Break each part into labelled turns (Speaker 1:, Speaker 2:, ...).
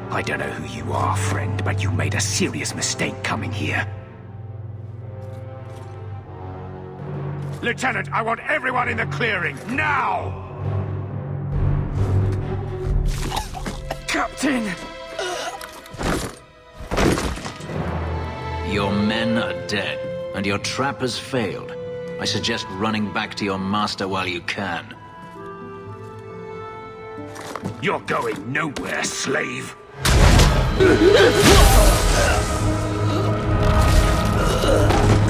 Speaker 1: I don't know who you are, friend, but you made a serious mistake coming here. Lieutenant, I want everyone in the clearing, now! Captain!
Speaker 2: Your men are dead, and your trap has failed. I suggest running back to your master while you can.
Speaker 1: You're going nowhere, slave!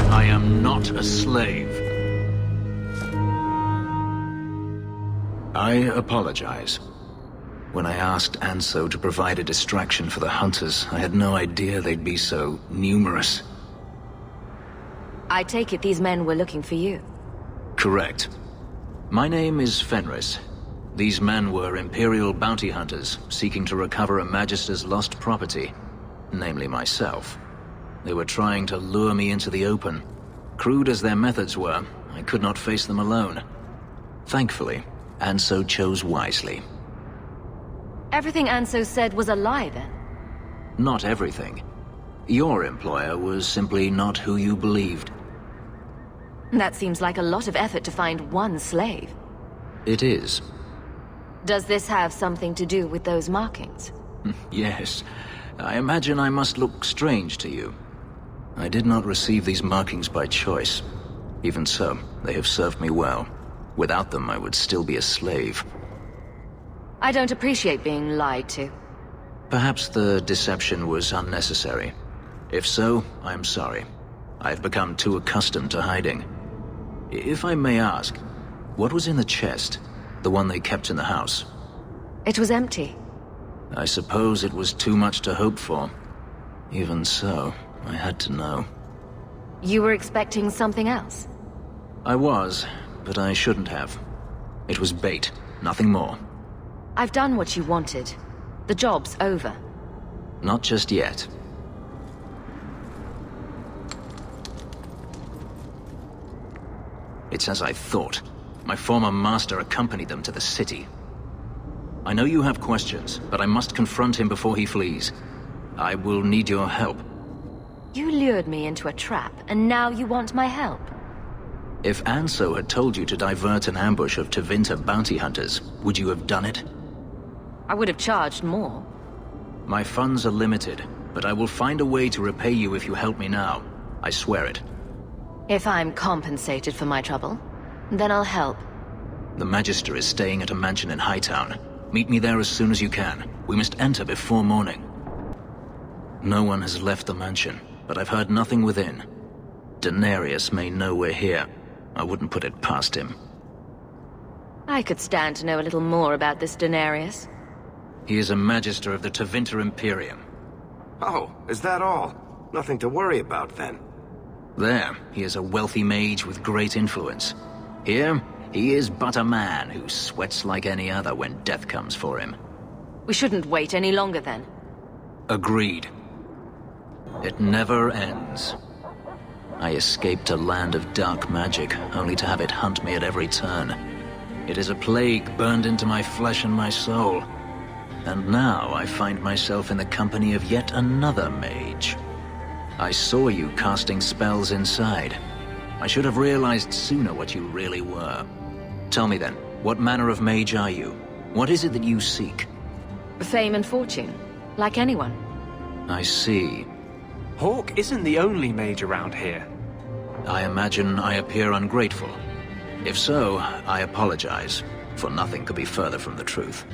Speaker 2: I am not a slave. I apologize. When I asked Anso to provide a distraction for the hunters, I had no idea they'd be so numerous.
Speaker 3: I take it these men were looking for you.
Speaker 2: Correct. My name is Fenris. These men were Imperial bounty hunters, seeking to recover a Magister's lost property, namely myself. They were trying to lure me into the open. Crude as their methods were, I could not face them alone. Thankfully, Anso chose wisely.
Speaker 3: Everything Anso said was a lie, then?
Speaker 2: Not everything. Your employer was simply not who you believed.
Speaker 3: That seems like a lot of effort to find one slave.
Speaker 2: It is.
Speaker 3: Does this have something to do with those markings?
Speaker 2: Yes. I imagine I must look strange to you. I did not receive these markings by choice. Even so, they have served me well. Without them, I would still be a slave.
Speaker 3: I don't appreciate being lied to.
Speaker 2: Perhaps the deception was unnecessary. If so, I am sorry. I have become too accustomed to hiding. If I may ask, what was in the chest? The one they kept in the house?
Speaker 3: It was empty.
Speaker 2: I suppose it was too much to hope for. Even so, I had to know.
Speaker 3: You were expecting something else?
Speaker 2: I was, but I shouldn't have. It was bait, nothing more.
Speaker 3: I've done what you wanted. The job's over.
Speaker 2: Not just yet. It's as I thought. My former master accompanied them to the city. I know you have questions, but I must confront him before he flees. I will need your help.
Speaker 3: You lured me into a trap, and now you want my help?
Speaker 2: If Anso had told you to divert an ambush of Tevinter bounty hunters, would you have done it?
Speaker 3: I would have charged more.
Speaker 2: My funds are limited, but I will find a way to repay you if you help me now. I swear it.
Speaker 3: If I'm compensated for my trouble, then I'll help.
Speaker 2: The Magister is staying at a mansion in Hightown. Meet me there as soon as you can. We must enter before morning. No one has left the mansion, but I've heard nothing within. Denarius may know we're here. I wouldn't put it past him.
Speaker 3: I could stand to know a little more about this Denarius.
Speaker 2: He is a Magister of the Tevinter Imperium.
Speaker 4: Oh, is that all? Nothing to worry about, then.
Speaker 2: There, he is a wealthy mage with great influence. Here, he is but a man who sweats like any other when death comes for him.
Speaker 3: We shouldn't wait any longer, then.
Speaker 2: Agreed. It never ends. I escaped a land of dark magic, only to have it hunt me at every turn. It is a plague burned into my flesh and my soul. And now I find myself in the company of yet another mage. I saw you casting spells inside. I should have realized sooner what you really were. Tell me then, what manner of mage are you? What is it that you seek?
Speaker 3: Fame and fortune, like anyone.
Speaker 2: I see.
Speaker 5: Hawk isn't the only mage around here.
Speaker 2: I imagine I appear ungrateful. If so, I apologize, for nothing could be further from the truth.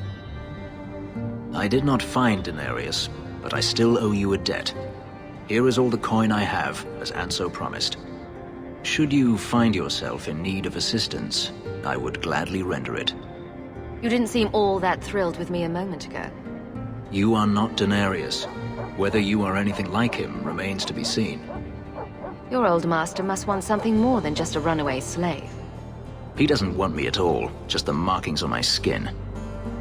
Speaker 2: I did not find Denarius, but I still owe you a debt. Here is all the coin I have, as Anso promised. Should you find yourself in need of assistance, I would gladly render it.
Speaker 3: You didn't seem all that thrilled with me a moment ago.
Speaker 2: You are not Denarius. Whether you are anything like him remains to be seen.
Speaker 3: Your old master must want something more than just a runaway slave.
Speaker 2: He doesn't want me at all, just the markings on my skin.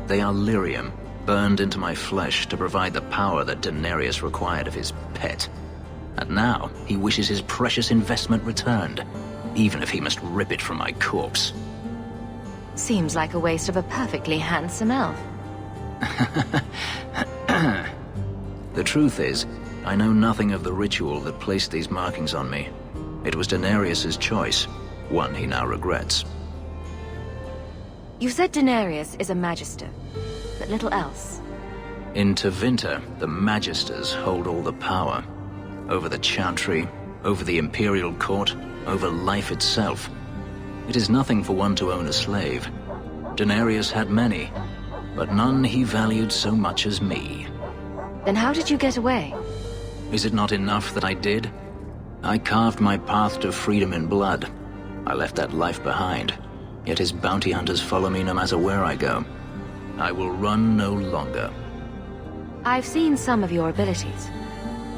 Speaker 2: They are lyrium, burned into my flesh to provide the power that Denarius required of his pet. And now, he wishes his precious investment returned, even if he must rip it from my corpse.
Speaker 3: Seems like a waste of a perfectly handsome elf.
Speaker 2: The truth is, I know nothing of the ritual that placed these markings on me. It was Denarius's choice, one he now regrets.
Speaker 3: You said Denarius is a magister, but little else.
Speaker 2: In Tevinter, the Magisters hold all the power. Over the Chantry, over the Imperial Court, over life itself. It is nothing for one to own a slave. Denarius had many, but none he valued so much as me.
Speaker 3: Then how did you get away?
Speaker 2: Is it not enough that I did? I carved my path to freedom in blood. I left that life behind, yet his bounty hunters follow me no matter where I go. I will run no longer.
Speaker 3: I've seen some of your abilities.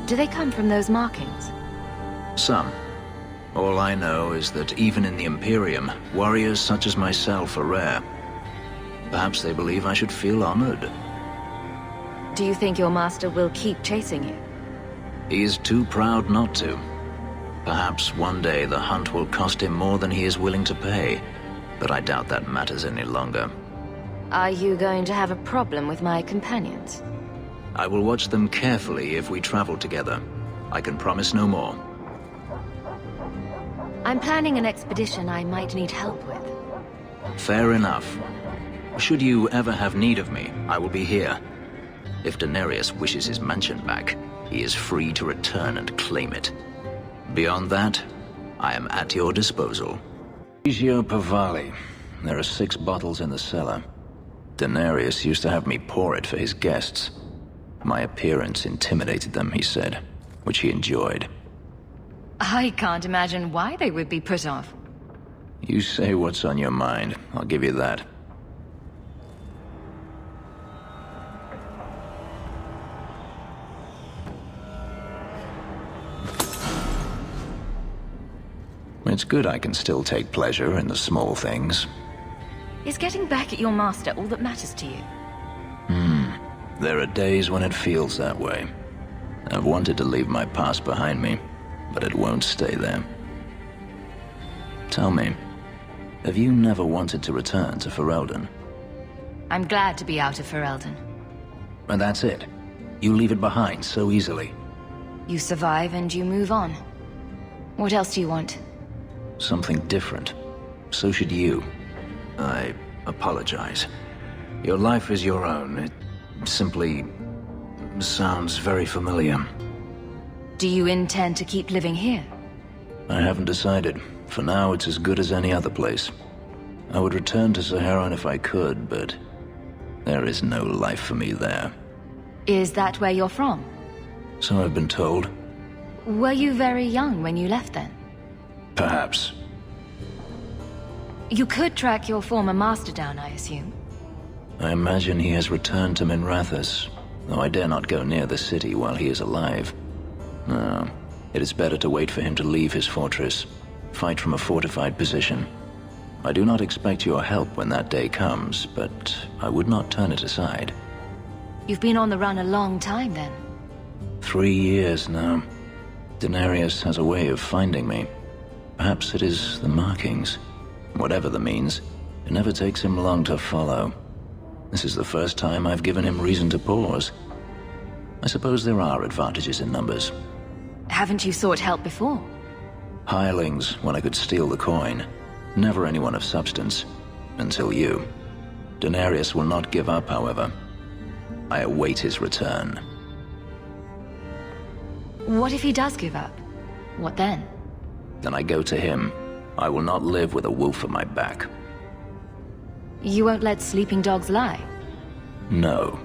Speaker 3: Do they come from those markings?
Speaker 2: Some. All I know is that even in the Imperium, warriors such as myself are rare. Perhaps they believe I should feel honored.
Speaker 3: Do you think your master will keep chasing you?
Speaker 2: He is too proud not to. Perhaps one day the hunt will cost him more than he is willing to pay, but I doubt that matters any longer.
Speaker 3: Are you going to have a problem with my companions?
Speaker 2: I will watch them carefully if we travel together. I can promise no more.
Speaker 3: I'm planning an expedition I might need help with.
Speaker 2: Fair enough. Should you ever have need of me, I will be here. If Denarius wishes his mansion back, he is free to return and claim it. Beyond that, I am at your disposal. Gio Pavali. There are 6 bottles in the cellar. Denarius used to have me pour it for his guests. My appearance intimidated them, he said, which he enjoyed.
Speaker 3: I can't imagine why they would be put off.
Speaker 2: You say what's on your mind, I'll give you that. It's good I can still take pleasure in the small things.
Speaker 3: Is getting back at your master all that matters to you?
Speaker 2: There are days when it feels that way. I've wanted to leave my past behind me, but it won't stay there. Tell me, have you never wanted to return to Ferelden?
Speaker 3: I'm glad to be out of Ferelden.
Speaker 2: And that's it. You leave it behind so easily.
Speaker 3: You survive and you move on. What else do you want?
Speaker 2: Something different. So should you. I apologize. Your life is your own. It simply sounds very familiar.
Speaker 3: Do you intend to keep living here?
Speaker 2: I haven't decided. For now, it's as good as any other place. I would return to Saharan if I could, but there is no life for me there.
Speaker 3: Is that where you're from?
Speaker 2: So I've been told.
Speaker 3: Were you very young when you left then?
Speaker 2: Perhaps.
Speaker 3: You could track your former master down, I assume.
Speaker 2: I imagine he has returned to Minrathous, though I dare not go near the city while he is alive. No, it is better to wait for him to leave his fortress, fight from a fortified position. I do not expect your help when that day comes, but I would not turn it aside.
Speaker 3: You've been on the run a long time then.
Speaker 2: 3 years now. Denarius has a way of finding me. Perhaps it is the markings. Whatever the means, it never takes him long to follow. This is the first time I've given him reason to pause. I suppose there are advantages in numbers.
Speaker 3: Haven't you sought help before?
Speaker 2: Hirelings when I could steal the coin. Never anyone of substance. Until you. Denarius will not give up, however. I await his return.
Speaker 3: What if he does give up? What then?
Speaker 2: Then I go to him. I will not live with a wolf at my back.
Speaker 3: You won't let sleeping dogs lie?
Speaker 2: No.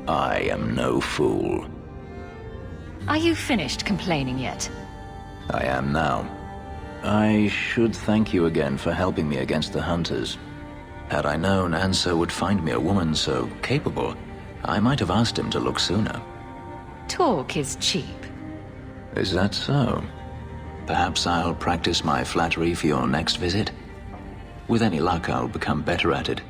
Speaker 2: I am no fool.
Speaker 3: Are you finished complaining yet?
Speaker 2: I am now. I should thank you again for helping me against the hunters. Had I known Anso would find me a woman so capable, I might have asked him to look sooner.
Speaker 3: Talk is cheap.
Speaker 2: Is that so? Perhaps I'll practice my flattery for your next visit? With any luck, I'll become better at it.